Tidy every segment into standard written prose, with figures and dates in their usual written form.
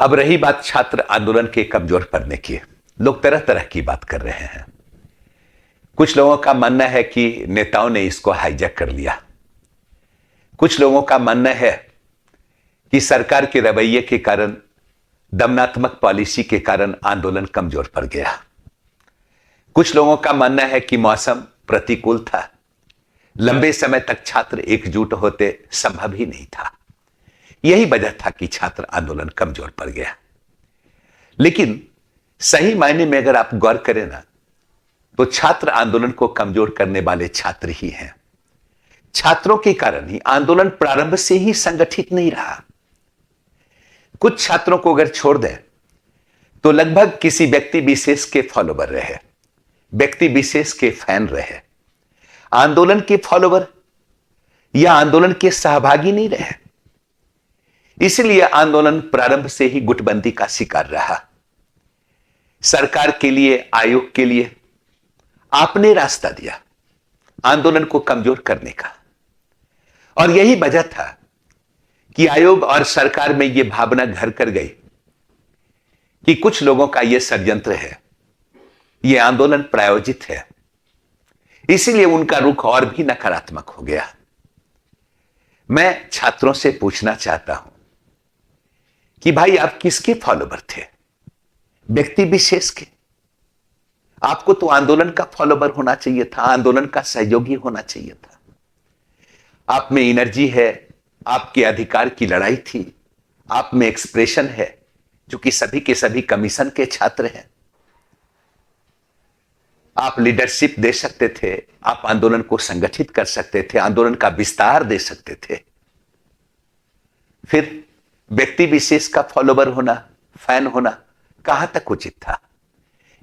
अब रही बात छात्र आंदोलन के कमजोर पड़ने की। लोग तरह तरह की बात कर रहे हैं। कुछ लोगों का मानना है कि नेताओं ने इसको हाईजैक कर लिया। कुछ लोगों का मानना है कि सरकार के रवैये के कारण, दमनात्मक पॉलिसी के कारण आंदोलन कमजोर पड़ गया। कुछ लोगों का मानना है कि मौसम प्रतिकूल था, लंबे समय तक छात्र एकजुट होते संभव ही नहीं था। यही वजह था कि छात्र आंदोलन कमजोर पड़ गया। लेकिन सही मायने में अगर आप गौर करें ना, तो छात्र आंदोलन को कमजोर करने वाले छात्र ही हैं। छात्रों के कारण ही आंदोलन प्रारंभ से ही संगठित नहीं रहा। कुछ छात्रों को अगर छोड़ दें तो लगभग किसी व्यक्ति विशेष के फॉलोवर रहे, व्यक्ति विशेष के फैन रहे, आंदोलन के फॉलोवर या आंदोलन के सहभागी नहीं रहे। इसलिए आंदोलन प्रारंभ से ही गुटबंदी का शिकार रहा। सरकार के लिए, आयोग के लिए आपने रास्ता दिया आंदोलन को कमजोर करने का, और यही वजह था कि आयोग और सरकार में यह भावना घर कर गई कि कुछ लोगों का यह षड्यंत्र है, यह आंदोलन प्रायोजित है। इसीलिए उनका रुख और भी नकारात्मक हो गया। मैं छात्रों से पूछना चाहता हूं कि भाई आप किसके फॉलोवर थे? व्यक्ति विशेष के? आपको तो आंदोलन का फॉलोवर होना चाहिए था, आंदोलन का सहयोगी होना चाहिए था। आप में एनर्जी है, आपके अधिकार की लड़ाई थी, आप में एक्सप्रेशन है, जो कि सभी के सभी कमीशन के छात्र हैं। आप लीडरशिप दे सकते थे, आप आंदोलन को संगठित कर सकते थे, आंदोलन का विस्तार दे सकते थे। फिर व्यक्ति विशेष का फॉलोवर होना, फैन होना कहां तक उचित था?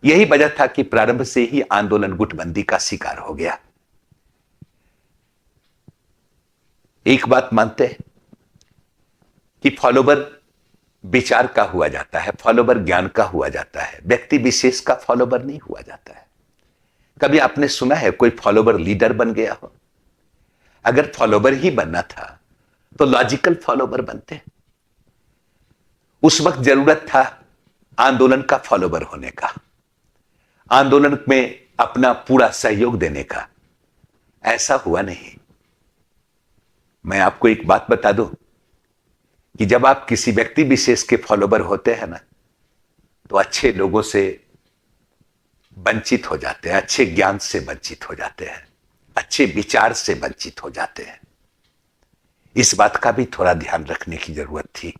यही वजह था कि प्रारंभ से ही आंदोलन गुटबंदी का शिकार हो गया। एक बात मानते हैं कि फॉलोवर विचार का हुआ जाता है, फॉलोवर ज्ञान का हुआ जाता है, व्यक्ति विशेष का फॉलोवर नहीं हुआ जाता है। कभी आपने सुना है कोई फॉलोवर लीडर बन गया हो? अगर फॉलोवर ही बनना था तो लॉजिकल फॉलोवर बनते। उस वक्त जरूरत था आंदोलन का फॉलोवर होने का, आंदोलन में अपना पूरा सहयोग देने का। ऐसा हुआ नहीं। मैं आपको एक बात बता दूं कि जब आप किसी व्यक्ति विशेष के फॉलोवर होते हैं ना, तो अच्छे लोगों से वंचित हो जाते हैं, अच्छे ज्ञान से वंचित हो जाते हैं, अच्छे विचार से वंचित हो जाते हैं। इस बात का भी थोड़ा ध्यान रखने की जरूरत थी।